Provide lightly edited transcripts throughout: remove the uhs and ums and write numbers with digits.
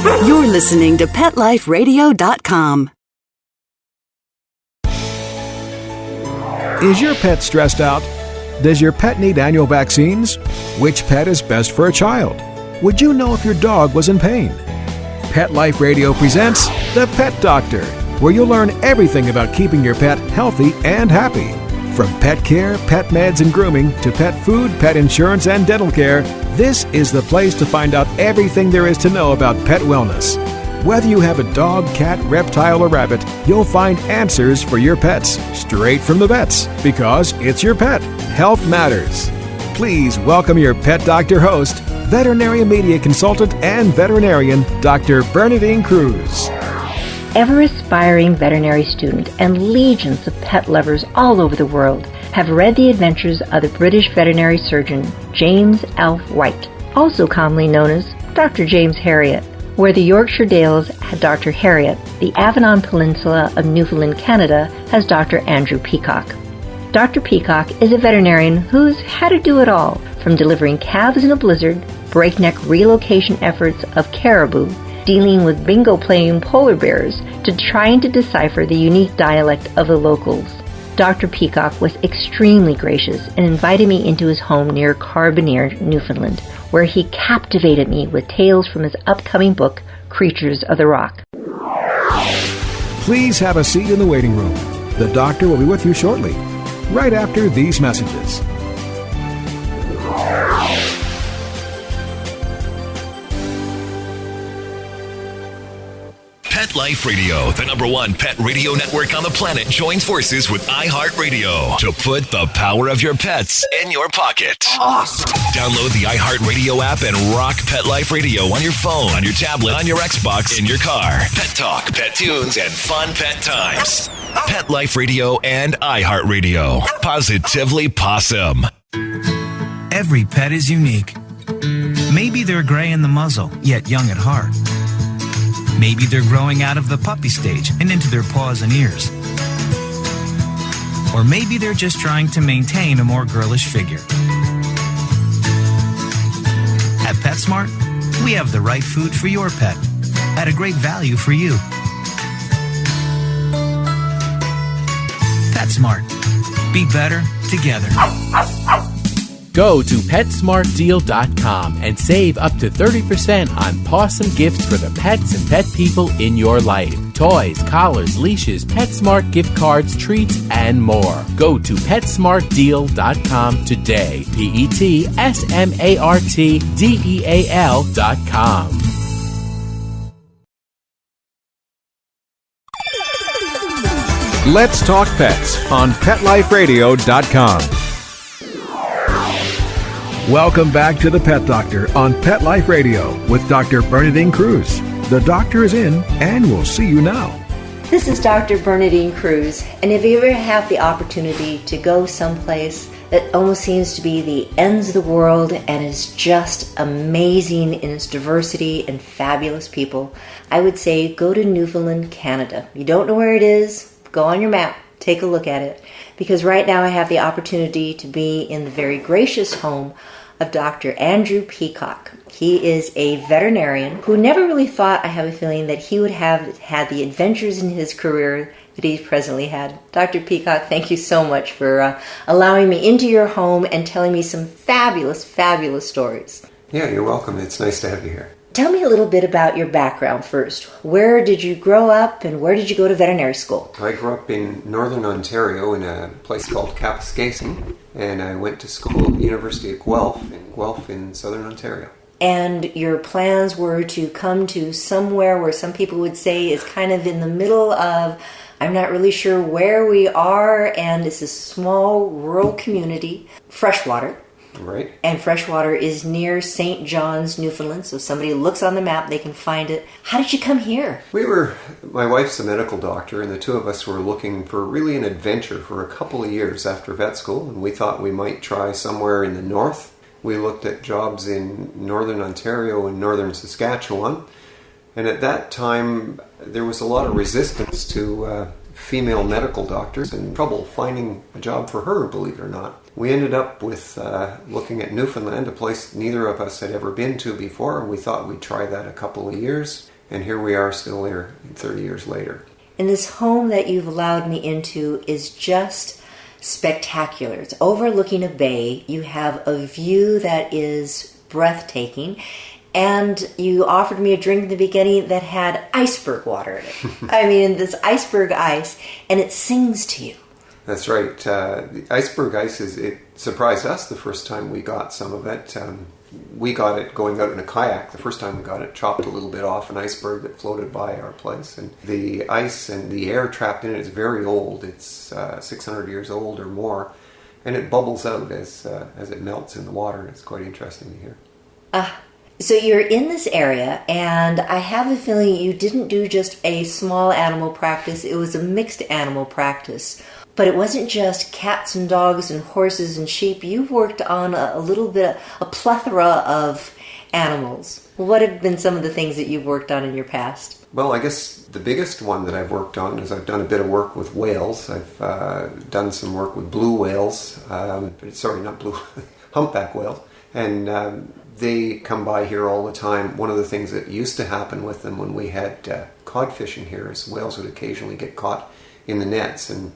You're listening to PetLifeRadio.com. Is your pet stressed out? Does your pet need annual vaccines? Which pet is best for a child? Would you know if your dog was in pain? Pet Life Radio presents The Pet Doctor, where you'll learn everything about keeping your pet healthy and happy. From pet care, pet meds and grooming, to pet food, pet insurance, and dental care, this is the place to find out everything there is to know about pet wellness. Whether you have a dog, cat, reptile, or rabbit, you'll find answers for your pets straight from the vets, because it's your pet. Health matters. Please welcome your Pet Doctor host, veterinary media consultant and veterinarian, Dr. Bernadine Cruz. Ever-aspiring veterinary student and legions of pet lovers all over the world have read the adventures of the British veterinary surgeon James Alf Wight, also commonly known as Dr. James Herriot. Where the Yorkshire Dales had Dr. Herriot, the Avalon Peninsula of Newfoundland, Canada has Dr. Andrew Peacock. Dr. Peacock is a veterinarian who's had to do it all, from delivering calves in a blizzard, breakneck relocation efforts of caribou, dealing with bingo-playing polar bears, to trying to decipher the unique dialect of the locals. Dr. Peacock was extremely gracious and invited me into his home near Carbonear, Newfoundland, where he captivated me with tales from his upcoming book, Creatures of the Rock. Please have a seat in the waiting room. The doctor will be with you shortly, right after these messages. Pet Life Radio, the #1 pet radio network on the planet, joins forces with iHeartRadio to put the power of your pets in your pocket. Awesome. Download the iHeartRadio app and rock Pet Life Radio on your phone, on your tablet, on your Xbox, in your car. Pet talk, pet tunes, and fun pet times. Pet Life Radio and iHeartRadio. Positively Possum. Every pet is unique. Maybe they're gray in the muzzle, yet young at heart. Maybe they're growing out of the puppy stage and into their paws and ears. Or maybe they're just trying to maintain a more girlish figure. At PetSmart, we have the right food for your pet at a great value for you. PetSmart. Be better together. Go to PetSmartDeal.com and save up to 30% on Possum gifts for the pets and pet people in your life. Toys, collars, leashes, PetSmart gift cards, treats, and more. Go to PetSmartDeal.com today. PetSmartDeal.com. Let's talk pets on PetLifeRadio.com. Welcome back to the Pet Doctor on Pet Life Radio with Dr. Bernadine Cruz. The doctor is in and we'll see you now. This is Dr. Bernadine Cruz, and if you ever have the opportunity to go someplace that almost seems to be the ends of the world and is just amazing in its diversity and fabulous people, I would say go to Newfoundland, Canada. You don't know where it is? Go on your map, take a look at it. Because right now I have the opportunity to be in the very gracious home of Dr. Andrew Peacock. He is a veterinarian who never really thought, I have a feeling, that he would have had the adventures in his career that he's presently had. Dr. Peacock, thank you so much for allowing me into your home and telling me some fabulous, fabulous stories. Yeah, you're welcome. It's nice to have you here. Tell me a little bit about your background first. Where did you grow up and where did you go to veterinary school? I grew up in northern Ontario in a place called Kapuskasing, and I went to school at the University of Guelph in southern Ontario. And your plans were to come to somewhere where some people would say is kind of in the middle of, I'm not really sure where we are, and it's a small rural community, Freshwater. Right. And Freshwater is near St. John's, Newfoundland, so somebody looks on the map, they can find it. How did you come here? My wife's a medical doctor, and the two of us were looking for really an adventure for a couple of years after vet school, and we thought we might try somewhere in the north. We looked at jobs in northern Ontario and northern Saskatchewan, and at that time there was a lot of resistance to female medical doctors and trouble finding a job for her, believe it or not. we ended up with looking at Newfoundland, a place neither of us had ever been to before, and we thought we'd try that a couple of years, and here we are still here 30 years later. And this home that you've allowed me into is just spectacular. It's overlooking a bay. You have a view that is breathtaking, and you offered me a drink in the beginning that had iceberg water in it. I mean, this iceberg ice, and it sings to you. That's right. The iceberg ice, it surprised us the first time we got some of it. We got it going out in a kayak. The first time we got it, chopped a little bit off an iceberg that floated by our place. And the ice and the air trapped in it is very old. It's 600 years old or more. And it bubbles out as it melts in the water. It's quite interesting to hear. So you're in this area, and I have a feeling you didn't do just a small animal practice. It was a mixed animal practice. But it wasn't just cats and dogs and horses and sheep. You worked on a plethora of animals. What have been some of the things that you've worked on in your past? Well, I guess the biggest one that I've worked on is I've done a bit of work with whales. I've done some work with blue whales. Not blue, humpback whales. And they come by here all the time. One of the things that used to happen with them when we had cod fishing here is whales would occasionally get caught in the nets, and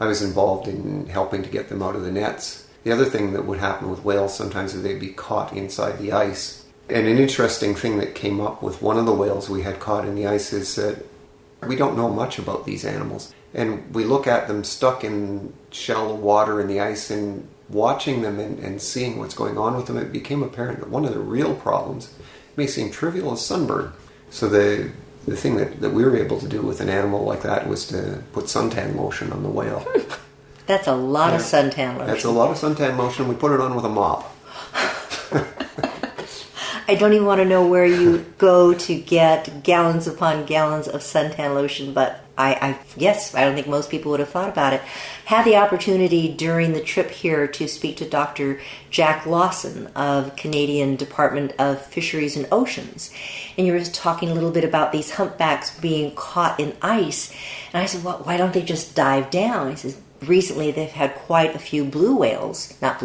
I was involved in helping to get them out of the nets. The other thing that would happen with whales sometimes is they'd be caught inside the ice. And an interesting thing that came up with one of the whales we had caught in the ice is that we don't know much about these animals. And we look at them stuck in shallow water in the ice, and watching them and seeing what's going on with them, it became apparent that one of the real problems may seem trivial as sunburn. So the thing that we were able to do with an animal like that was to put suntan lotion on the whale. That's a lot of suntan lotion. That's a lot of suntan lotion. We put it on with a mop. I don't even want to know where you go to get gallons upon gallons of suntan lotion, but I don't think most people would have thought about it. Had the opportunity during the trip here to speak to Dr. Jack Lawson of Canadian Department of Fisheries and Oceans. And you were talking a little bit about these humpbacks being caught in ice. And I said, well, why don't they just dive down? He says, recently they've had quite a few blue whales that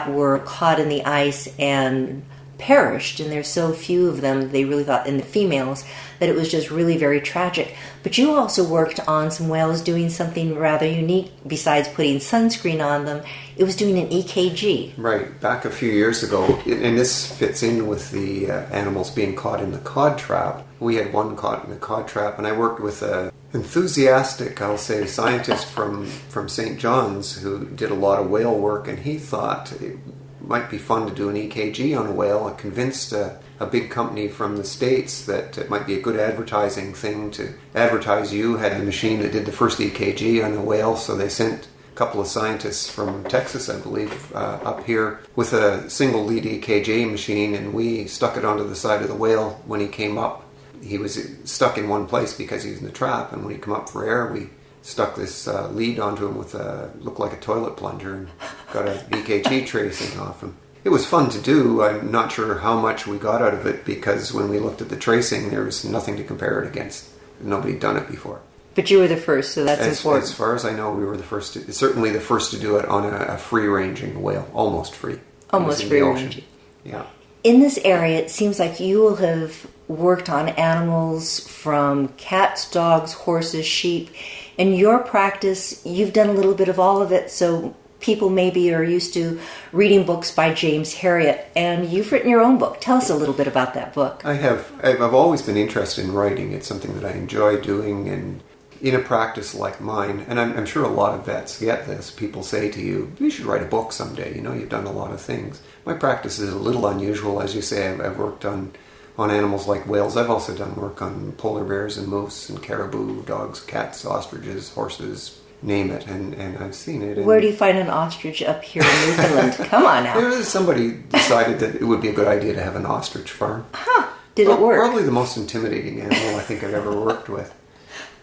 were caught in the ice and perished, and there's so few of them, they really thought, in the females, that it was just really very tragic. But you also worked on some whales doing something rather unique besides putting sunscreen on them. It was doing an EKG. Right. Back a few years ago, and this fits in with the animals being caught in the cod trap. We had one caught in the cod trap, and I worked with a enthusiastic, I'll say, scientist from St. John's who did a lot of whale work, and he thought it might be fun to do an EKG on a whale. I convinced a big company from the States that it might be a good advertising thing to advertise you, had the machine that did the first EKG on a whale, so they sent a couple of scientists from Texas, I believe, up here with a single lead EKG machine, and we stuck it onto the side of the whale when he came up. He was stuck in one place because he was in the trap, and when he came up for air, we stuck this lead onto him with looked like a toilet plunger, and got an EKG tracing off him. It was fun to do. I'm not sure how much we got out of it, because when we looked at the tracing, there was nothing to compare it against. Nobody had done it before. But you were the first, so that's important. As far as I know, we were the first. Certainly the first to do it on a free-ranging whale, almost free. Almost free-ranging. Yeah. In this area, it seems like you will have worked on animals from cats, dogs, horses, sheep. In your practice, you've done a little bit of all of it, so people maybe are used to reading books by James Herriot, and you've written your own book. Tell us a little bit about that book. I have. I've always been interested in writing. It's something that I enjoy doing, and in a practice like mine, and I'm sure a lot of vets get this, people say to you, you should write a book someday, you've done a lot of things. My practice is a little unusual, as you say. I've worked on animals like whales. I've also done work on polar bears and moose and caribou, dogs, cats, ostriches, horses, name it, and I've seen it. Where do you find an ostrich up here in Newfoundland? Come on now. Somebody decided that it would be a good idea to have an ostrich farm. Huh. Did it work? Probably the most intimidating animal I think I've ever worked with.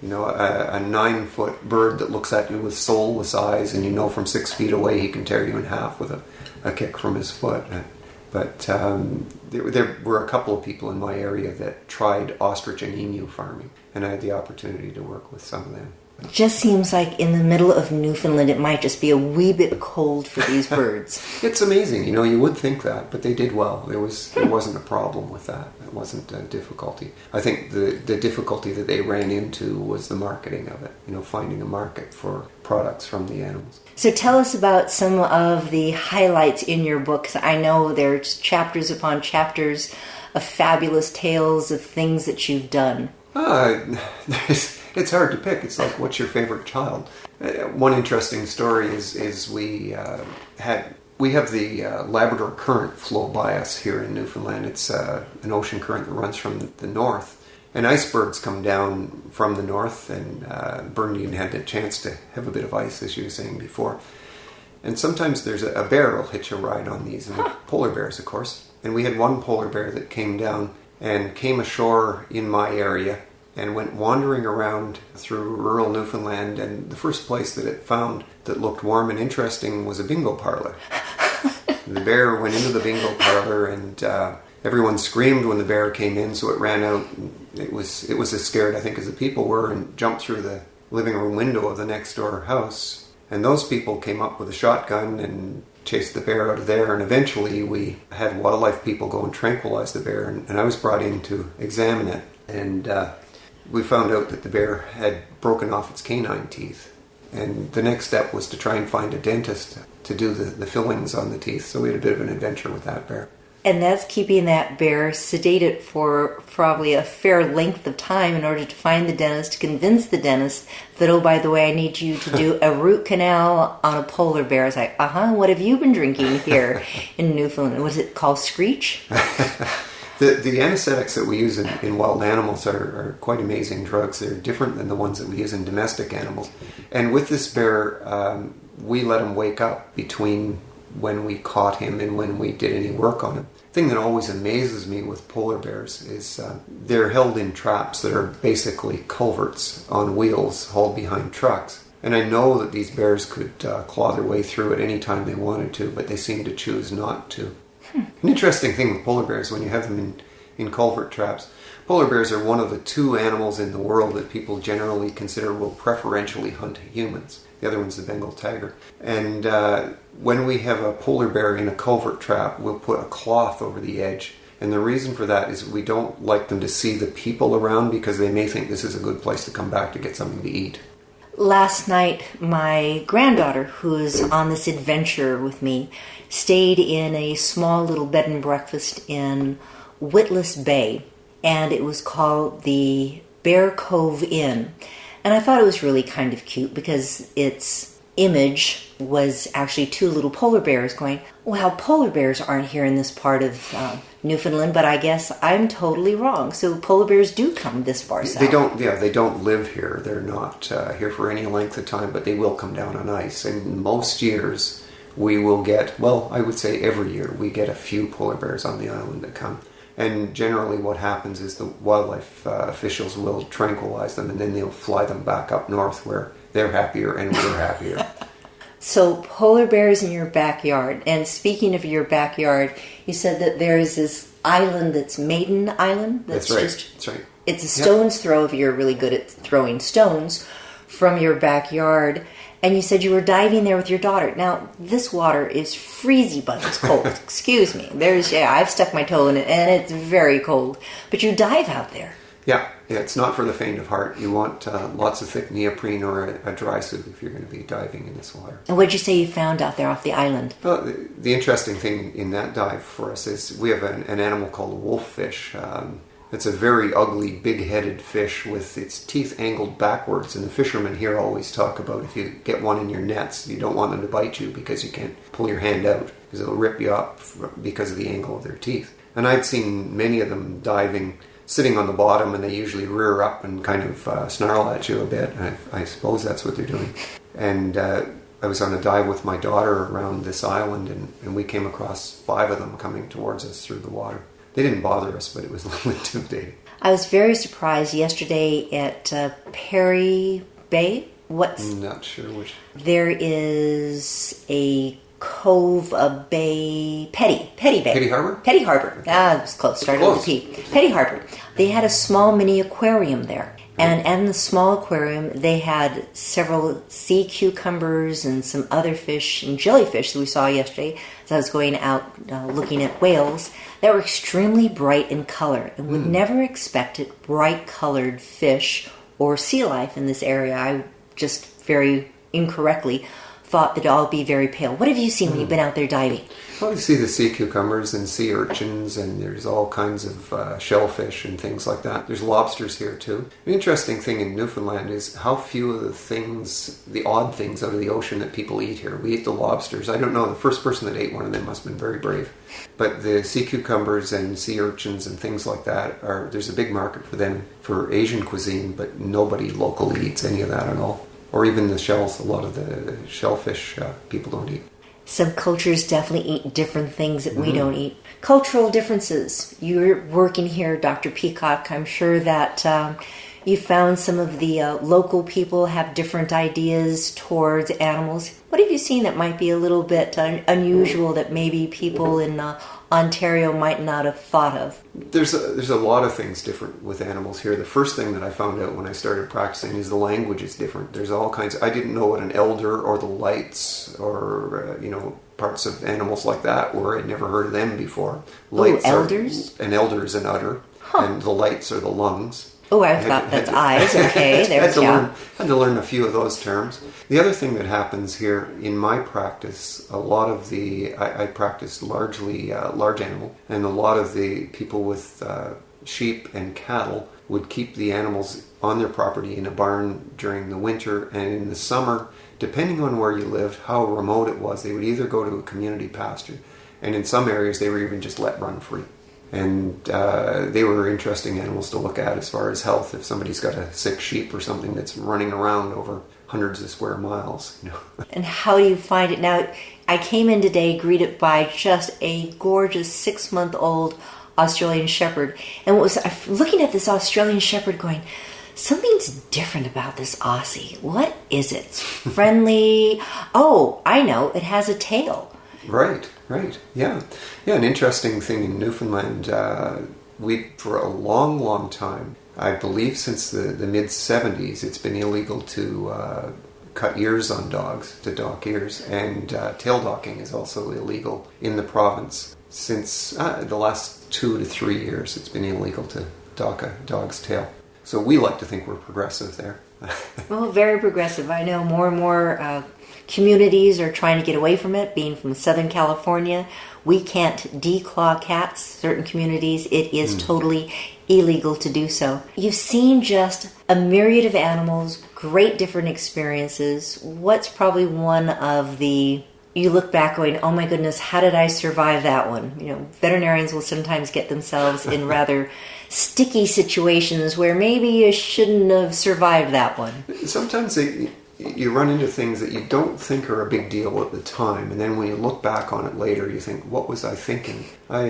A 9-foot bird that looks at you with soulless eyes, and from 6 feet away he can tear you in half with a kick from his foot. But there were a couple of people in my area that tried ostrich and emu farming, and I had the opportunity to work with some of them. Just seems like in the middle of Newfoundland it might just be a wee bit cold for these birds. It's amazing, you would think that, but they did well. There wasn't a problem with that. It wasn't a difficulty. I think the difficulty that they ran into was the marketing of it, finding a market for products from the animals. So tell us about some of the highlights in your books. I know there's chapters upon chapters of fabulous tales of things that you've done. It's hard to pick. It's like, what's your favorite child? One interesting story is we have the Labrador Current flow by us here in Newfoundland. It's an ocean current that runs from the north. And icebergs come down from the north, and Bernadine had the chance to have a bit of ice, as you were saying before. And sometimes there's a bear will hitch a ride on these, and polar bears, of course. And we had one polar bear that came down and came ashore in my area and went wandering around through rural Newfoundland, and the first place that it found that looked warm and interesting was a bingo parlor. The bear went into the bingo parlor, and everyone screamed when the bear came in, so it ran out. It was as scared, I think, as the people were, and jumped through the living room window of the next door house. And those people came up with a shotgun and chased the bear out of there, and eventually we had wildlife people go and tranquilize the bear, and I was brought in to examine it. And we found out that the bear had broken off its canine teeth. And the next step was to try and find a dentist to do the fillings on the teeth. So we had a bit of an adventure with that bear. And that's keeping that bear sedated for probably a fair length of time in order to find the dentist, to convince the dentist that, oh, by the way, I need you to do a root canal on a polar bear. It's like, what have you been drinking here in Newfoundland? Was it called Screech? The anesthetics that we use in wild animals are quite amazing drugs. They're different than the ones that we use in domestic animals. And with this bear, we let him wake up between when we caught him and when we did any work on him. The thing that always amazes me with polar bears is they're held in traps that are basically culverts on wheels hauled behind trucks. And I know that these bears could claw their way through at any time they wanted to, but they seem to choose not to. An interesting thing with polar bears, when you have them in culvert traps, polar bears are one of the two animals in the world that people generally consider will preferentially hunt humans. The other one's the Bengal tiger. And when we have a polar bear in a culvert trap, we'll put a cloth over the edge. And the reason for that is we don't like them to see the people around, because they may think this is a good place to come back to get something to eat. Last night, my granddaughter, who's on this adventure with me, stayed in a small little bed and breakfast in Witless Bay, and it was called the Bear Cove Inn. And I thought it was really kind of cute because its image was actually two little polar bears going, well, polar bears aren't here in this part of Newfoundland, but I guess I'm totally wrong. So polar bears do come this far south. They don't live here. They're not here for any length of time, but they will come down on ice. And most years we will get, well, I would say every year, we get a few polar bears on the island that come. And generally what happens is the wildlife officials will tranquilize them, and then they'll fly them back up north where they're happier and we're happier. So polar bears in your backyard. And speaking of your backyard, you said that there is this island that's Maiden Island. That's right. It's a stone's throw if you're really good at throwing stones from your backyard. And you said you were diving there with your daughter. Now, this water is freezy buttons cold. Excuse me. I've stuck my toe in it, and it's very cold. But you dive out there. Yeah, it's not for the faint of heart. You want lots of thick neoprene or a dry suit if you're going to be diving in this water. And what did you say you found out there off the island? Well, the interesting thing in that dive for us is we have an animal called a wolffish. It's a very ugly, big-headed fish with its teeth angled backwards. And the fishermen here always talk about if you get one in your nets, you don't want them to bite you because you can't pull your hand out because it'll rip you up because of the angle of their teeth. And I'd seen many of them diving, sitting on the bottom, and they usually rear up and kind of snarl at you a bit. I suppose that's what they're doing. And I was on a dive with my daughter around this island, and we came across 5 of them coming towards us through the water. They didn't bother us, but it was a little intimidating. I was very surprised yesterday at Perry Bay. I'm not sure which. There is a Cove, a bay, Petty Bay. Petty Harbor? Petty Harbor. Okay. Ah, it was close. Started with a P. Petty Harbor. They had a small mini aquarium there. And in the small aquarium, they had several sea cucumbers and some other fish and jellyfish that we saw yesterday as I was going out looking at whales that were extremely bright in color and would never expected bright colored fish or sea life in this area. I just very incorrectly thought that all be very pale. What have you seen when you've been out there diving? Well, you see the sea cucumbers and sea urchins, and there's all kinds of shellfish and things like that. There's lobsters here too. The interesting thing in Newfoundland is how few of the odd things out of the ocean that people eat here. We eat the lobsters. I don't know, the first person that ate one of them must have been very brave. But the sea cucumbers and sea urchins and things like that, there's a big market for them for Asian cuisine, but nobody locally eats any of that at all. Or even the shells. A lot of the shellfish people don't eat. Some cultures definitely eat different things that we don't eat. Cultural differences. You're working here, Dr. Peacock. I'm sure that you found some of the local people have different ideas towards animals. What have you seen that might be a little bit unusual that maybe people in Ontario might not have thought of? There's a lot of things different with animals here. The first thing that I found out when I started practicing is the language is different. There's all kinds. I didn't know what an elder or the lights or parts of animals like that were. I'd never heard of them before. Lights elders? An elder is an udder, and the lights are the lungs. Oh, I thought that's eyes. Okay, there's had to learn a few of those terms. The other thing that happens here in my practice, a lot of I practice largely large animal, and a lot of the people with sheep and cattle would keep the animals on their property in a barn during the winter, and in the summer, depending on where you lived, how remote it was, they would either go to a community pasture, and in some areas they were even just let run free. And they were interesting animals to look at as far as health. If somebody's got a sick sheep or something that's running around over hundreds of square miles. And how do you find it? Now, I came in today greeted by just a gorgeous 6-month-old Australian Shepherd. And I'm looking at this Australian Shepherd going, something's different about this Aussie. What is it? It's friendly. Oh, I know. It has a tail. Right. Yeah, an interesting thing in Newfoundland, we, for a long, long time, I believe since the mid-70s, it's been illegal to cut ears on dogs, to dock ears, and tail docking is also illegal in the province. Since the last 2 to 3 years, it's been illegal to dock a dog's tail. So we like to think we're progressive there. Well, very progressive. I know more and more communities are trying to get away from it. Being from Southern California, we can't declaw cats. Certain communities, it is totally illegal to do so. You've seen just a myriad of animals, great different experiences. What's probably one of the... You look back going, oh my goodness, how did I survive that one? Veterinarians will sometimes get themselves in rather sticky situations where maybe you shouldn't have survived that one. Sometimes you run into things that you don't think are a big deal at the time, and then when you look back on it later, you think, what was I thinking? I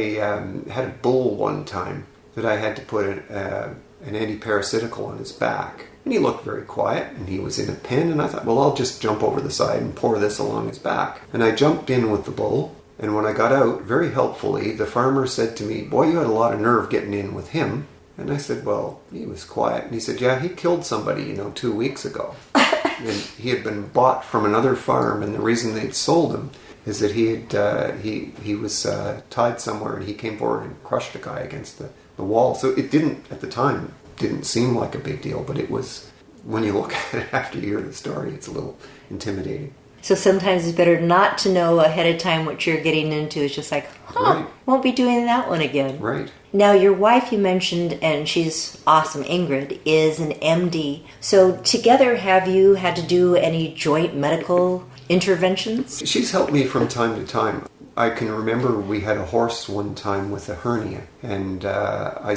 had a bull one time that I had to put an antiparasitical on his back. And he looked very quiet, and he was in a pen, and I thought, well, I'll just jump over the side and pour this along his back. And I jumped in with the bull, and when I got out, very helpfully, the farmer said to me, boy, you had a lot of nerve getting in with him. And I said, well, he was quiet. And he said, yeah, he killed somebody, 2 weeks ago. And he had been bought from another farm, and the reason they'd sold him is that he was tied somewhere, and he came forward and crushed a guy against the wall. So it didn't, at the time, didn't seem like a big deal, but it was, when you look at it after you hear the story, it's a little intimidating. So sometimes it's better not to know ahead of time what you're getting into. It's just like, Right. Won't be doing that one again. Right. Now, your wife you mentioned, and she's awesome, Ingrid, is an MD. So together, have you had to do any joint medical interventions? She's helped me from time to time. I can remember we had a horse one time with a hernia, and I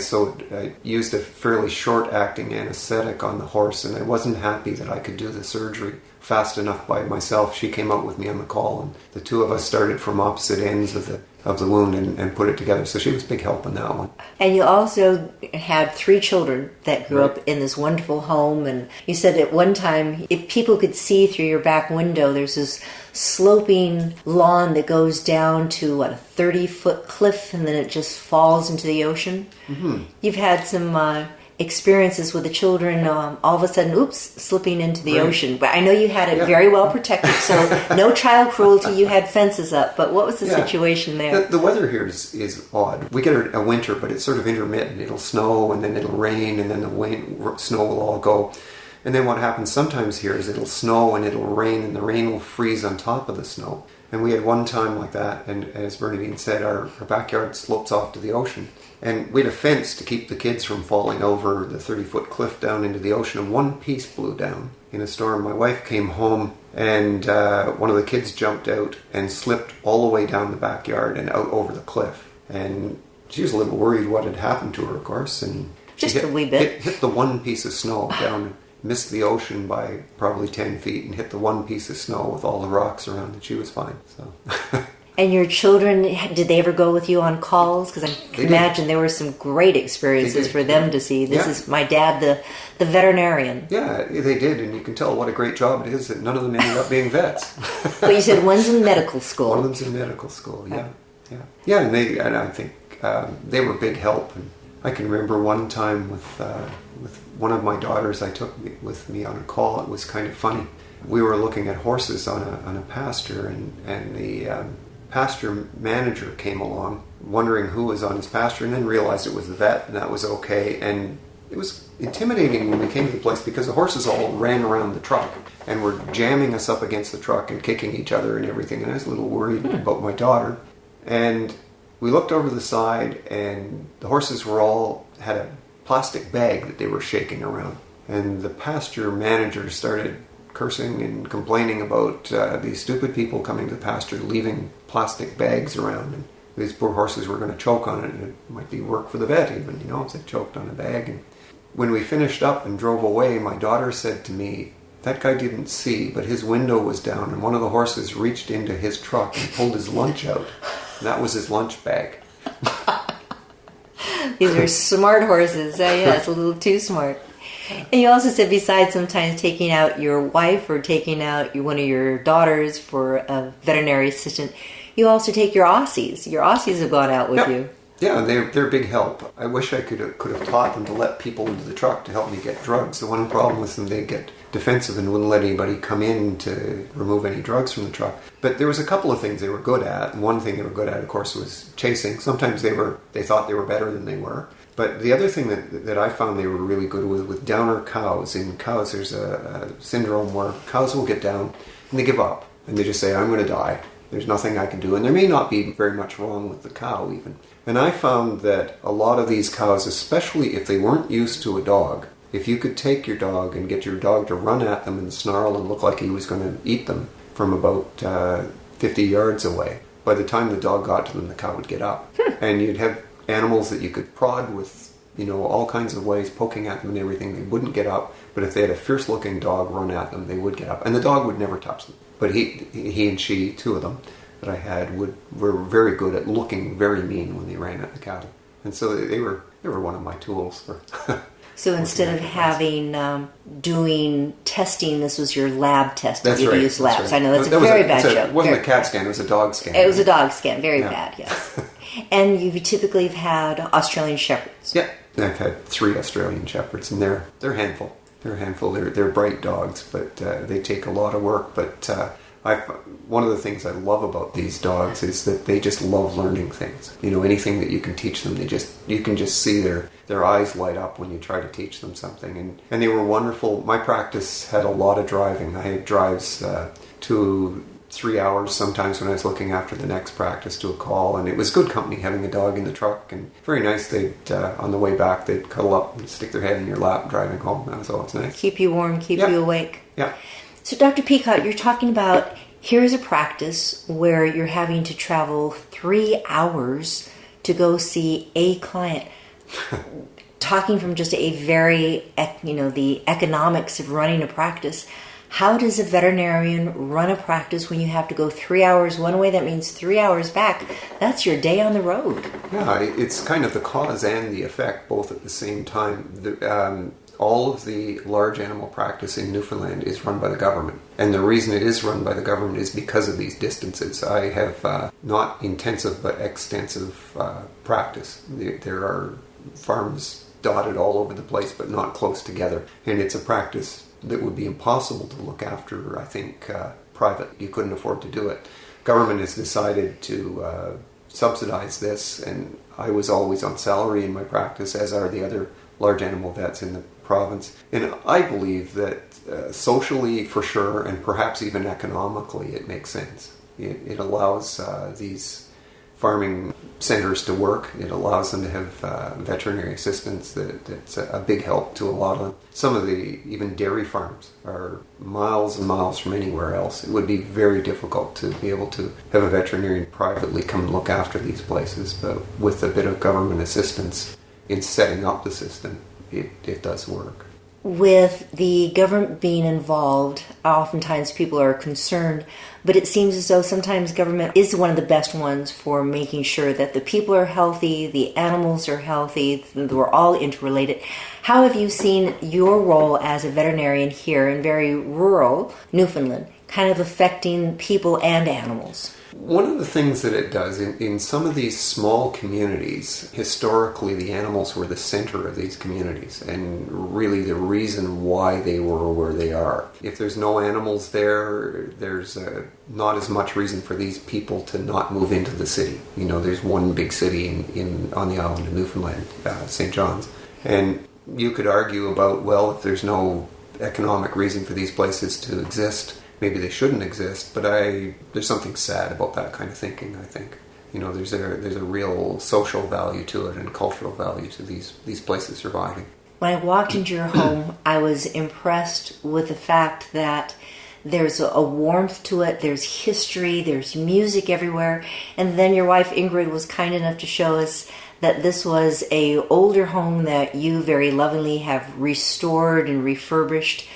used a fairly short-acting anesthetic on the horse, and I wasn't happy that I could do the surgery fast enough by myself. She came out with me on the call, and the two of us started from opposite ends of the wound and put it together. So she was a big help in that one. And you also had 3 children that grew up in this wonderful home. And you said at one time, if people could see through your back window, there's this sloping lawn that goes down to, a 30-foot cliff, and then it just falls into the ocean. Mm-hmm. You've had some experiences with the children, all of a sudden, slipping into the ocean. But I know you had it very well protected, so no child cruelty. You had fences up. But what was the situation there? The weather here is odd. We get a winter, but it's sort of intermittent. It'll snow, and then it'll rain, and then the snow will all go. And then what happens sometimes here is it'll snow and it'll rain, and the rain will freeze on top of the snow. And we had one time like that, and as Bernadine said, our backyard slopes off to the ocean. And we had a fence to keep the kids from falling over the 30-foot cliff down into the ocean, and one piece blew down in a storm. My wife came home, and one of the kids jumped out and slipped all the way down the backyard and out over the cliff. And she was a little worried what had happened to her, of course. And just a wee bit. Hit the one piece of snow down, missed the ocean by probably 10 feet, and hit the one piece of snow with all the rocks around, and she was fine. So. And your children, did they ever go with you on calls? Because I can imagine there were some great experiences for them to see. This is my dad, the veterinarian. Yeah, they did, and you can tell what a great job it is that none of them ended up being vets. But you said one's in medical school. One of them's in medical school, yeah. And I think they were a big help. And I can remember one time with one of my daughters, I took with me on a call. It was kind of funny. We were looking at horses on a pasture, and the pasture manager came along wondering who was on his pasture, and then realized it was the vet, and that was okay. And it was intimidating when we came to the place because the horses all ran around the truck and were jamming us up against the truck and kicking each other and everything, and I was a little worried about my daughter. And we looked over the side, and the horses had a plastic bag that they were shaking around, and the pasture manager started cursing and complaining about these stupid people coming to the pasture leaving plastic bags around, and these poor horses were going to choke on it, and it might be work for the vet even, if they choked on a bag. And when we finished up and drove away, my daughter said to me, that guy didn't see, but his window was down, and one of the horses reached into his truck and pulled his lunch out, and that was his lunch bag. These are smart horses. It's a little too smart. And you also said besides sometimes taking out your wife or taking out one of your daughters for a veterinary assistant, you also take your Aussies. Your Aussies have gone out with you. Yeah, they're big help. I wish I could have taught them to let people into the truck to help me get drugs. The one problem with them, they get defensive and wouldn't let anybody come in to remove any drugs from the truck. But there was a couple of things they were good at. And one thing they were good at, of course, was chasing. Sometimes they thought they were better than they were. But the other thing that I found they were really good with downer cows. In cows, there's a syndrome where cows will get down and they give up. And they just say, I'm going to die. There's nothing I can do. And there may not be very much wrong with the cow even. And I found that a lot of these cows, especially if they weren't used to a dog, if you could take your dog and get your dog to run at them and snarl and look like he was going to eat them from about 50 yards away, by the time the dog got to them, the cow would get up. And you'd have animals that you could prod with, all kinds of ways, poking at them and everything. They wouldn't get up, but if they had a fierce-looking dog run at them, they would get up. And the dog would never touch them. But he and she, two of them that I had, were very good at looking very mean when they ran at the cattle. And so they were one of my tools for... So instead of doing testing, this was your lab testing. That's right. Used labs. Right. I know that's a very bad joke. It wasn't a cat scan, it was a dog scan. It was a dog scan. Very bad, yes. And you typically have had Australian Shepherds. Yeah, I've had 3 Australian Shepherds, and they're a handful. They're a handful. They're bright dogs, but they take a lot of work. But one of the things I love about these dogs is that they just love learning things. Anything that you can teach them, you can just see their eyes light up when you try to teach them something. And they were wonderful. My practice had a lot of driving. I had drives 2-3 hours sometimes when I was looking after the next practice to a call, and it was good company having a dog in the truck, and very nice. They'd on the way back they'd cuddle up and stick their head in your lap driving home. That was always nice. Keep you warm, keep you awake. Yeah. So Dr. Peacock, you're talking about here's a practice where you're having to travel 3 hours to go see a client. Talking from just a very, the economics of running a practice, How does a veterinarian run a practice when you have to go 3 hours one way? That means 3 hours back. That's your day on the road. Yeah, it's kind of the cause and the effect both at the same time. All of the large animal practice in Newfoundland is run by the government. And the reason it is run by the government is because of these distances. I have not intensive but extensive practice. There are farms dotted all over the place but not close together. And it's a practice that would be impossible to look after, I think, private. You couldn't afford to do it. Government has decided to subsidize this, and I was always on salary in my practice, as are the other large animal vets in the province. And I believe that socially, for sure, and perhaps even economically, it makes sense. It allows these farming centers to work. It allows them to have veterinary assistants. That's a big help to a lot of them. Some of the even dairy farms are miles and miles from anywhere else. It would be very difficult to be able to have a veterinarian privately come and look after these places, but with a bit of government assistance in setting up the system, it does work. With the government being involved, oftentimes people are concerned, but it seems as though sometimes government is one of the best ones for making sure that the people are healthy, the animals are healthy, we're all interrelated. How have you seen your role as a veterinarian here in very rural Newfoundland kind of affecting people and animals? One of the things that it does, in some of these small communities, historically the animals were the center of these communities and really the reason why they were where they are. If there's no animals there, there's not as much reason for these people to not move into the city. You know, there's one big city on the island of Newfoundland, St. John's. And you could argue about, well, if there's no economic reason for these places to exist, maybe they shouldn't exist, but there's something sad about that kind of thinking, I think. You know, there's a real social value to it and cultural value to these places surviving. When I walked into your home, I was impressed with the fact that there's a warmth to it, there's history, there's music everywhere, and then your wife Ingrid was kind enough to show us that this was a older home that you very lovingly have restored and refurbished.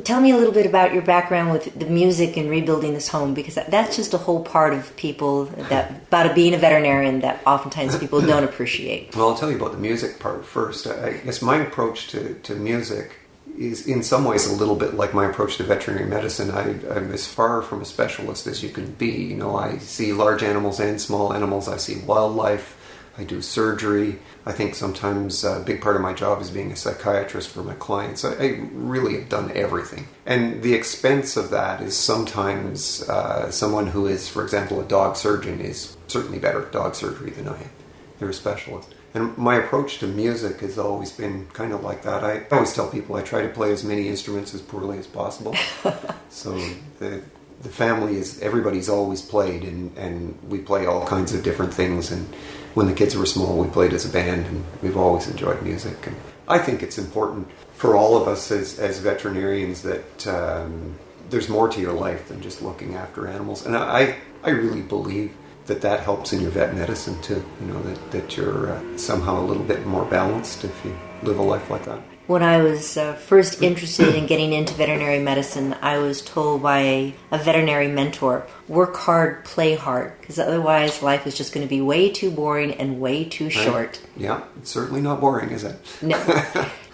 Tell me a little bit about your background with the music and rebuilding this home, because that's just a whole part of people about being a veterinarian that oftentimes people don't appreciate. Well, I'll tell you about the music part first. I guess my approach to music is in some ways a little bit like my approach to veterinary medicine. I'm as far from a specialist as you can be. You know, I see large animals and small animals. I see wildlife. I do surgery. I think sometimes a big part of my job is being a psychiatrist for my clients. I really have done everything. And the expense of that is sometimes someone who is, for example, a dog surgeon is certainly better at dog surgery than I am. They're a specialist. And my approach to music has always been kind of like that. I always tell people I try to play as many instruments as poorly as possible. So the family is, everybody's always played, and we play all kinds of different things. And when the kids were small, we played as a band, and we've always enjoyed music. And I think it's important for all of us as veterinarians that there's more to your life than just looking after animals. And I really believe that helps in your vet medicine too. You know, that you're somehow a little bit more balanced if you live a life like that. When I was first interested in getting into veterinary medicine, I was told by a veterinary mentor, work hard, play hard, because otherwise life is just going to be way too boring and way too short. Yeah, it's certainly not boring, is it? No.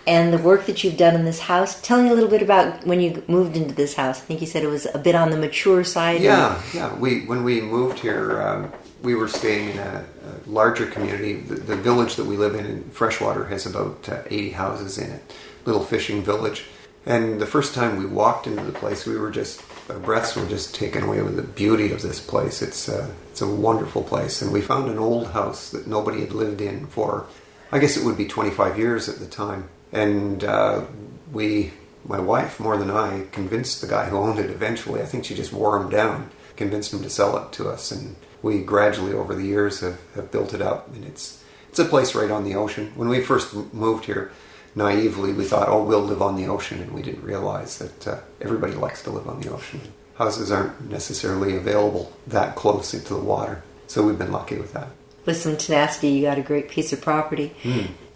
And the work that you've done in this house, tell me a little bit about when you moved into this house. I think you said it was a bit on the mature side. Yeah. When we moved here, we were staying in a larger community. The village that we live in Freshwater has about 80 houses in it, little fishing village. And the first time we walked into the place, our breaths were just taken away with the beauty of this place. It's a wonderful place. And we found an old house that nobody had lived in for, I guess it would be 25 years at the time. And my wife, more than I, convinced the guy who owned it eventually. I think she just wore him down, convinced him to sell it to us. And we gradually, over the years, have built it up. And it's a place right on the ocean. When we first moved here, naively, we thought, we'll live on the ocean. And we didn't realize that everybody likes to live on the ocean. Houses aren't necessarily available that close into the water. So we've been lucky with that. With some tenacity, you got a great piece of property.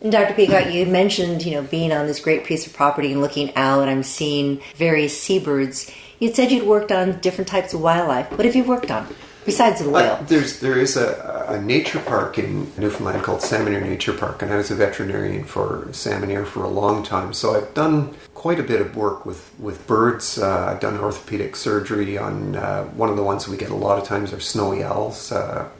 And Dr. Peacock, you mentioned, being on this great piece of property and looking out, and I'm seeing various seabirds. You said you'd worked on different types of wildlife. What have you worked on besides the whale? There is a nature park in Newfoundland called Carbonear Nature Park, and I was a veterinarian for Carbonear for a long time. So I've done quite a bit of work with birds. I've done orthopedic surgery on one of the ones we get a lot of times are snowy owls,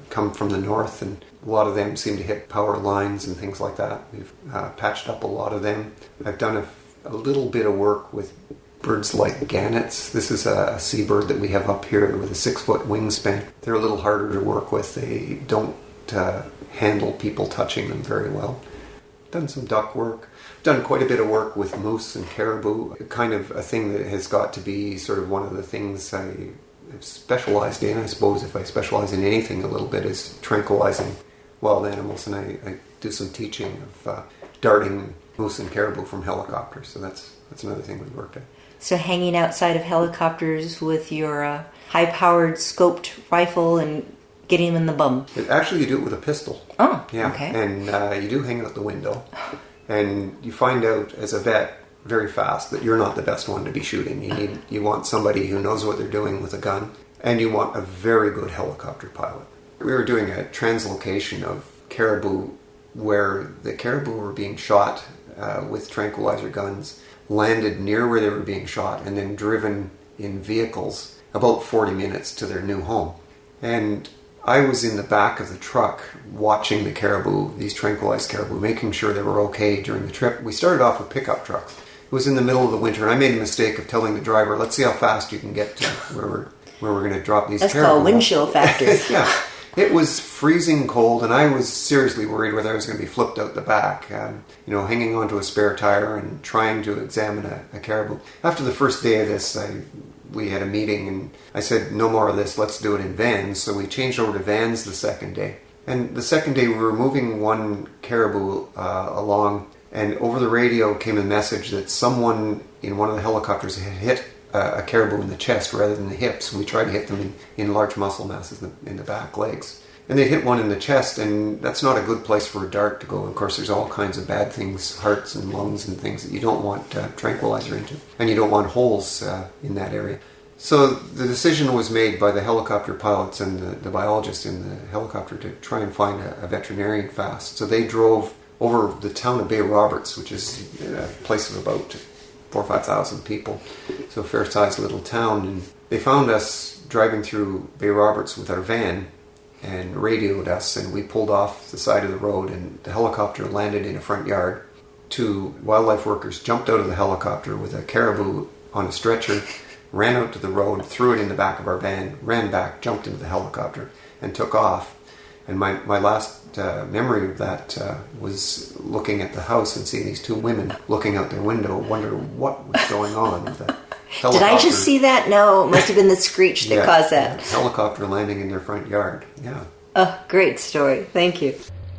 come from the north, and a lot of them seem to hit power lines and things like that. We've patched up a lot of them. I've done a little bit of work with birds like gannets. This is a seabird that we have up here with a 6-foot wingspan. They're a little harder to work with. They don't handle people touching them very well. Done some duck work. Done quite a bit of work with moose and caribou. Kind of a thing that has got to be sort of one of the things I've specialized in. I suppose if I specialize in anything a little bit is tranquilizing wild animals, and I do some teaching of darting moose and caribou from helicopters. So that's another thing we've worked at. So hanging outside of helicopters with your high-powered scoped rifle and getting them in the bum. Actually, you do it with a pistol. Oh, yeah. Okay. And you do hang out the window, and you find out as a vet very fast that you're not the best one to be shooting. You want somebody who knows what they're doing with a gun, and you want a very good helicopter pilot. We were doing a translocation of caribou where the caribou were being shot with tranquilizer guns, landed near where they were being shot, and then driven in vehicles about 40 minutes to their new home. And I was in the back of the truck watching the caribou, these tranquilized caribou, making sure they were okay during the trip. We started off with pickup trucks. It was in the middle of the winter, and I made a mistake of telling the driver, let's see how fast you can get to where we're going to drop these caribou. That's called wind chill factor. Yeah. It was freezing cold, and I was seriously worried whether I was going to be flipped out the back, hanging onto a spare tire and trying to examine a caribou. After the first day of this, we had a meeting, and I said, no more of this, let's do it in vans. So we changed over to vans the second day. And the second day, we were moving one caribou along, and over the radio came a message that someone in one of the helicopters had hit a caribou in the chest rather than the hips. We tried to hit them in large muscle masses in the back legs. And they hit one in the chest, and that's not a good place for a dart to go. Of course, there's all kinds of bad things, hearts and lungs and things that you don't want tranquilizer into. And you don't want holes in that area. So the decision was made by the helicopter pilots and the biologists in the helicopter to try and find a veterinarian fast. So they drove over the town of Bay Roberts, which is a place of about 4,000 or 5,000 people. So a fair-sized little town. And they found us driving through Bay Roberts with our van and radioed us, and we pulled off the side of the road, and the helicopter landed in a front yard. 2 wildlife workers jumped out of the helicopter with a caribou on a stretcher, ran out to the road, threw it in the back of our van, ran back, jumped into the helicopter, and took off. And my last memory of that was looking at the house and seeing these 2 women looking out their window, wondering what was going on with that helicopter. Did I just see that? No, it must have been the screech that caused that. Helicopter landing in their front yard. Yeah. Oh, great story. Thank you.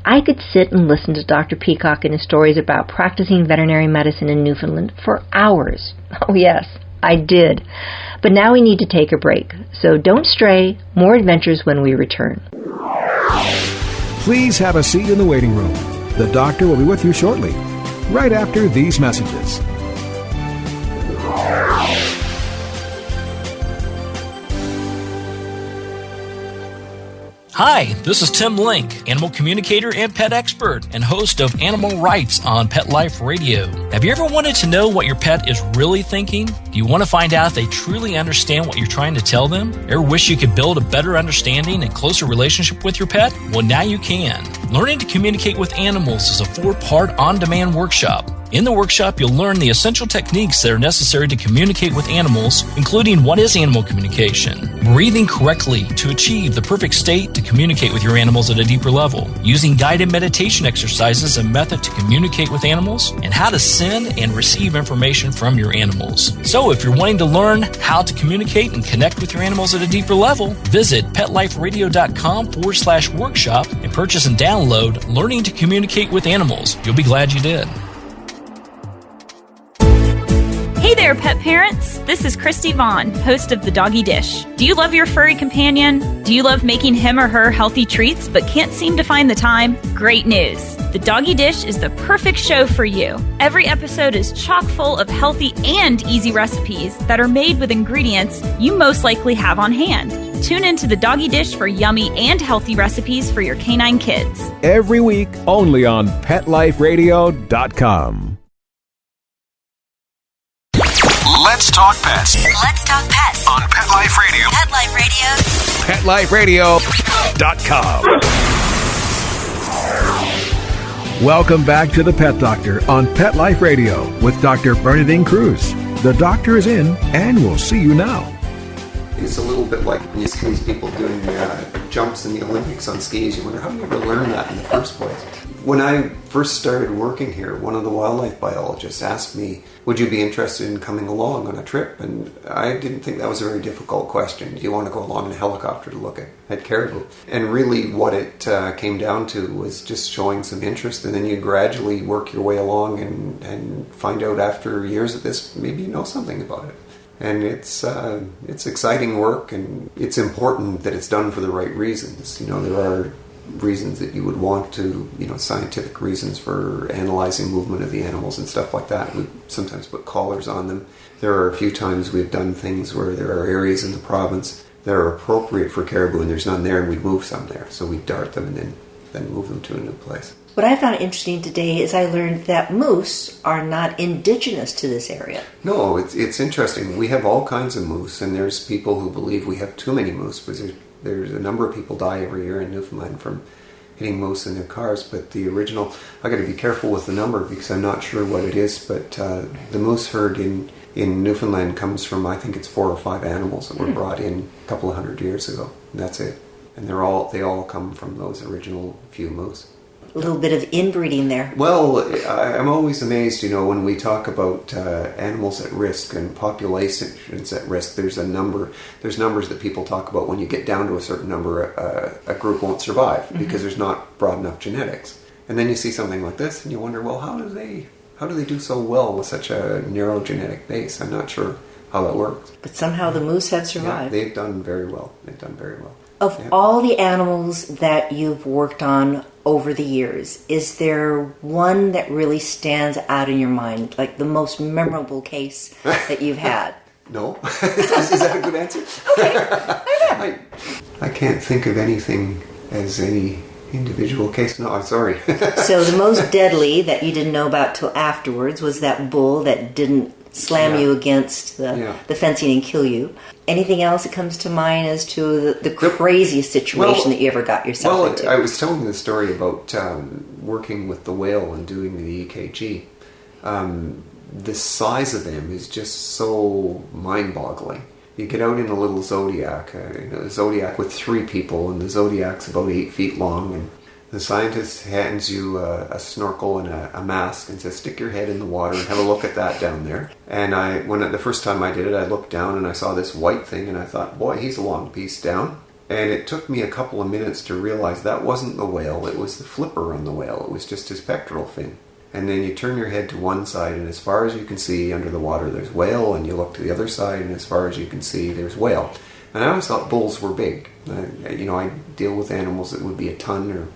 I could sit and listen to Dr. Peacock and his stories about practicing veterinary medicine in Newfoundland for hours. Oh, yes, I did. But now we need to take a break. So don't stray. More adventures when we return. Please have a seat in the waiting room. The doctor will be with you shortly, right after these messages. Hi, this is Tim Link, animal communicator and pet expert and host of Animal Rights on Pet Life Radio. Have you ever wanted to know what your pet is really thinking? Do you want to find out if they truly understand what you're trying to tell them? Ever wish you could build a better understanding and closer relationship with your pet? Well, now you can. Learning to communicate with animals is a 4-part on-demand workshop. In the workshop, you'll learn the essential techniques that are necessary to communicate with animals, including what is animal communication, breathing correctly to achieve the perfect state to communicate with your animals at a deeper level, using guided meditation exercises and method to communicate with animals, and how to send and receive information from your animals. So if you're wanting to learn how to communicate and connect with your animals at a deeper level, visit petliferadio.com/workshop and purchase and download Learning to Communicate with Animals. You'll be glad you did. Hey there, pet parents. This is Christy Vaughn, host of The Doggy Dish. Do you love your furry companion? Do you love making him or her healthy treats but can't seem to find the time? Great news. The Doggy Dish is the perfect show for you. Every episode is chock full of healthy and easy recipes that are made with ingredients you most likely have on hand. Tune into The Doggy Dish for yummy and healthy recipes for your canine kids. Every week, only on PetLifeRadio.com. Let's talk pets Let's talk pets on Pet Life Radio. Pet Life Radio. PetLifeRadio.com. Welcome back to the Pet Doctor on Pet Life Radio with Dr. Bernadine Cruz. The doctor is in, and we'll see you now. It's a little bit like when you see these people doing jumps in the Olympics on skis. You wonder, how do you ever learn that in the first place? When I first started working here, one of the wildlife biologists asked me, would you be interested in coming along on a trip? And I didn't think that was a very difficult question. Do you want to go along in a helicopter to look at caribou? And really what it came down to was just showing some interest, and then you gradually work your way along and find out after years of this, maybe you know something about it. And it's exciting work, and it's important that it's done for the right reasons. You know, there are reasons that you would want to, scientific reasons for analyzing movement of the animals and stuff like that. We sometimes put collars on them. There are a few times we've done things where there are areas in the province that are appropriate for caribou and there's none there, and we'd move some there. So we'd dart them and then move them to a new place. What I found interesting today is I learned that moose are not indigenous to this area. No, it's interesting. We have all kinds of moose, and there's people who believe we have too many moose, because there's a number of people die every year in Newfoundland from hitting moose in their cars. But the original, I got to be careful with the number because I'm not sure what it is, but the moose herd in Newfoundland comes from, I think it's 4 or 5 animals that were brought in a couple of 100 years ago, and that's it. And they all come from those original few moose. A little bit of inbreeding there. Well, I'm always amazed, when we talk about animals at risk and populations at risk, there's numbers that people talk about. When you get down to a certain number, a group won't survive because there's not broad enough genetics. And then you see something like this and you wonder, well, how do they do so well with such a narrow genetic base? I'm not sure how that works. But somehow the moose have survived. Yeah, they've done very well. Of all the animals that you've worked on over the years, is there one that really stands out in your mind, like the most memorable case that you've had? No. Is that a good answer? Okay. I can't think of anything as any individual case. No, I'm sorry. So the most deadly that you didn't know about till afterwards was that bull that didn't slam you against the fencing and kill you. Anything else that comes to mind as to the craziest situation that you ever got yourself into? I was telling the story about working with the whale and doing the EKG. The size of them is just so mind-boggling. You get out in a little Zodiac, a Zodiac with 3 people, and the Zodiac's about 8 feet long, and the scientist hands you a snorkel and a mask and says, stick your head in the water and have a look at that down there. And the first time I did it, I looked down and I saw this white thing, and I thought, boy, he's a long piece down. And it took me a couple of minutes to realize that wasn't the whale, it was the flipper on the whale. It was just his pectoral fin. And then you turn your head to one side, and as far as you can see under the water, there's whale, and you look to the other side, and as far as you can see, there's whale. And I always thought bulls were big. I deal with animals that would be a ton or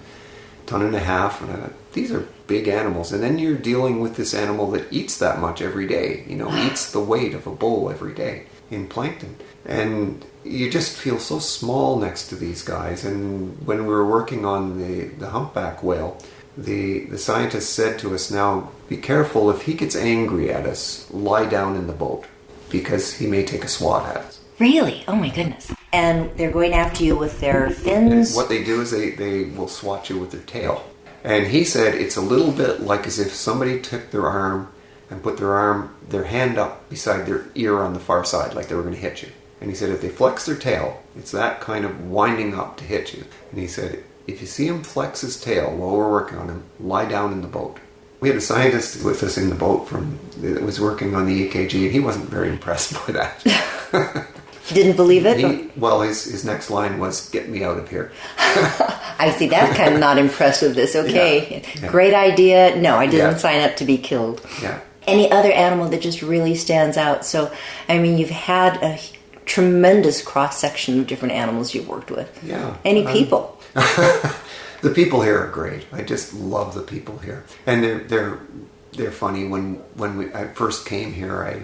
ton and a half, and these are big animals. And then you're dealing with this animal that eats that much every day, eats the weight of a bull every day in plankton. And you just feel so small next to these guys. And when we were working on the humpback whale, the scientist said to us, now be careful, if he gets angry at us, lie down in the boat, because he may take a swat at us. Really? Oh my goodness. And they're going after you with their fins? And what they do is they will swat you with their tail. And he said it's a little bit like as if somebody took their arm and put their hand up beside their ear on the far side, like they were going to hit you. And he said if they flex their tail, it's that kind of winding up to hit you. And he said if you see him flex his tail while we're working on him, lie down in the boat. We had a scientist with us in the boat that was working on the EKG, and he wasn't very impressed by that. Didn't believe it? His next line was, get me out of here. I see, that's kind of not impressed with this. Okay, yeah. Great idea. No, I didn't sign up to be killed. Yeah. Any other animal that just really stands out? So, you've had a tremendous cross-section of different animals you've worked with. Yeah. Any people? The people here are great. I just love the people here. And they're funny. When I first came here, I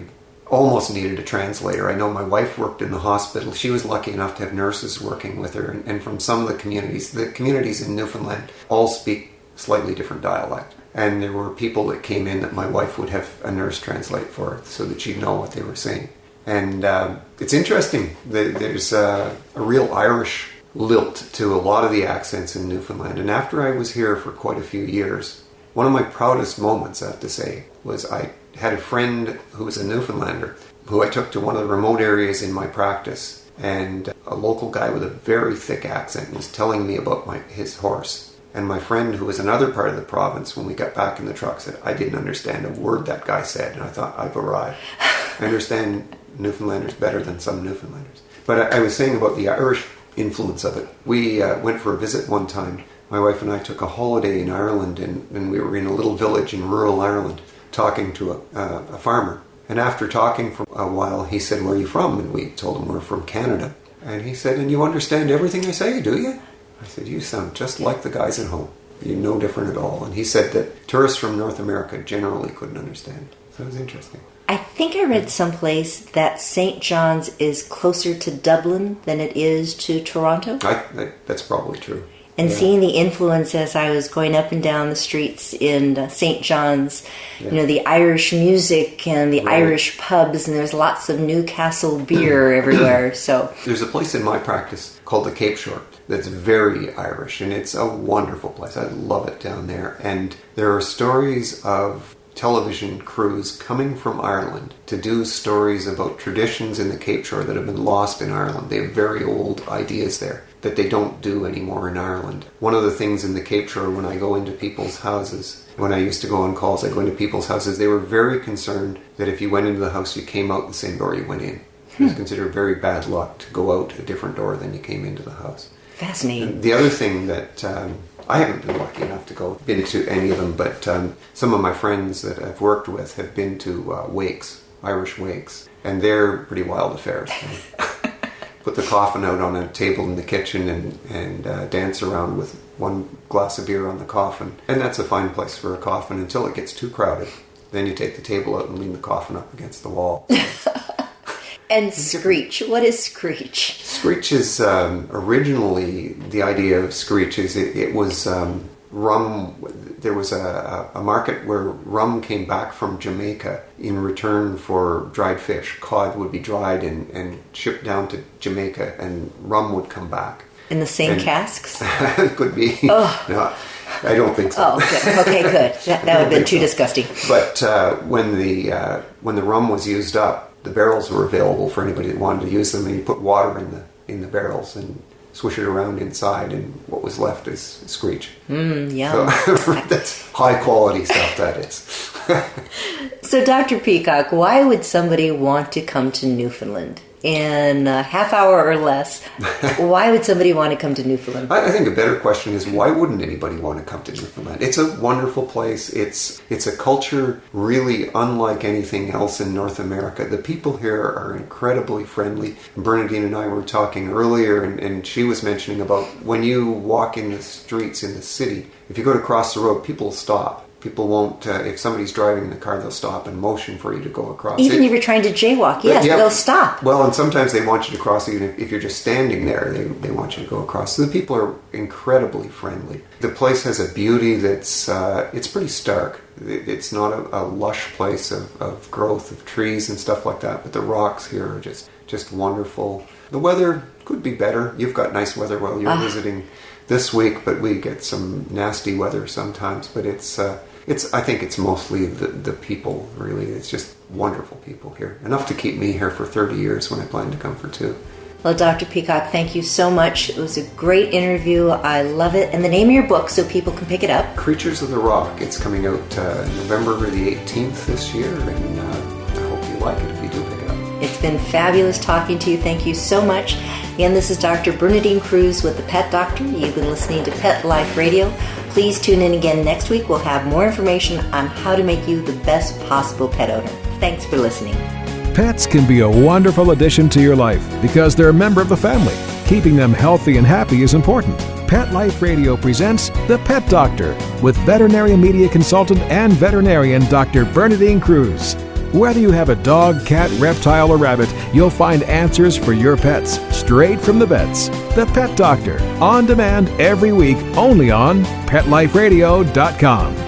almost needed a translator. I know my wife worked in the hospital. She was lucky enough to have nurses working with her. And from some of the communities in Newfoundland all speak slightly different dialect. And there were people that came in that my wife would have a nurse translate for so that she'd know what they were saying. And it's interesting. There's a real Irish lilt to a lot of the accents in Newfoundland. And after I was here for quite a few years, one of my proudest moments, I have to say, was I had a friend who was a Newfoundlander who I took to one of the remote areas in my practice. And a local guy with a very thick accent was telling me about his horse. And my friend, who was another part of the province, when we got back in the truck, said, I didn't understand a word that guy said. And I thought, I've arrived. I understand Newfoundlanders better than some Newfoundlanders. But I was saying about the Irish influence of it. We went for a visit one time. My wife and I took a holiday in Ireland, and we were in a little village in rural Ireland talking to a farmer. And after talking for a while, he said, where are you from? And we told him we're from Canada. And he said, and you understand everything I say, do you? I said, you sound just like the guys at home. You're no different at all. And he said that tourists from North America generally couldn't understand. So it was interesting. I think I read someplace that St. John's is closer to Dublin than it is to Toronto. That's probably true. And seeing the influence as I was going up and down the streets in St. John's, the Irish music and the Irish pubs, and there's lots of Newcastle beer everywhere. So there's a place in my practice called the Cape Shore that's very Irish, and it's a wonderful place. I love it down there. And there are stories of television crews coming from Ireland to do stories about traditions in the Cape Shore that have been lost in Ireland. They have very old ideas there that they don't do anymore in Ireland. One of the things in the Cape Shore, when I go into people's houses, when I used to go on calls, I go into people's houses, they were very concerned that if you went into the house, you came out the same door you went in. It was considered very bad luck to go out a different door than you came into the house. Fascinating. And the other thing that I haven't been lucky enough to been to any of them, but some of my friends that I've worked with have been to wakes, Irish wakes, and they're pretty wild affairs. Put the coffin out on a table in the kitchen and dance around with one glass of beer on the coffin. And that's a fine place for a coffin until it gets too crowded. Then you take the table out and lean the coffin up against the wall. And screech. What is screech? Screech is originally, the idea of screech is it was rum. There was a market where rum came back from Jamaica in return for dried fish. Cod would be dried and shipped down to Jamaica, and rum would come back. In the same casks? It could be. Oh. No, I don't think so. Oh, okay, good. That would have been too disgusting. But when the rum was used up, the barrels were available for anybody that wanted to use them, and you put water in the barrels and swish it around inside, and what was left is screech. Yum. So that's high quality stuff, that is. So Dr. Peacock, why would somebody want to come to Newfoundland? In a half hour or less, why would somebody want to come to Newfoundland? I think a better question is, why wouldn't anybody want to come to Newfoundland? It's a wonderful place. It's a culture really unlike anything else in North America. The people here are incredibly friendly. Bernadine and I were talking earlier, and she was mentioning about when you walk in the streets in the city, if you go to cross the road, people stop. People won't, if somebody's driving the car, they'll stop and motion for you to go across. Even if you're trying to jaywalk, yes, they'll stop. Well, and sometimes they want you to cross, even if you're just standing there, they want you to go across. So the people are incredibly friendly. The place has a beauty that's, it's pretty stark. It's not a lush place of growth of trees and stuff like that, but the rocks here are just wonderful. The weather could be better. You've got nice weather while you're visiting this week, but we get some nasty weather sometimes. But I think it's mostly the people, really. It's just wonderful people here. Enough to keep me here for 30 years when I plan to come for 2. Well, Dr. Peacock, thank you so much. It was a great interview. I love it. And the name of your book, so people can pick it up? Creatures of the Rock. It's coming out November the 18th this year, and I hope you like it if you do pick it up. It's been fabulous talking to you. Thank you so much. Again, this is Dr. Bernadine Cruz with The Pet Doctor. You've been listening to Pet Life Radio. Please tune in again next week. We'll have more information on how to make you the best possible pet owner. Thanks for listening. Pets can be a wonderful addition to your life because they're a member of the family. Keeping them healthy and happy is important. Pet Life Radio presents The Pet Doctor with veterinary media consultant and veterinarian Dr. Bernadine Cruz. Whether you have a dog, cat, reptile, or rabbit, you'll find answers for your pets straight from the vets. The Pet Doctor, on demand every week, only on PetLifeRadio.com.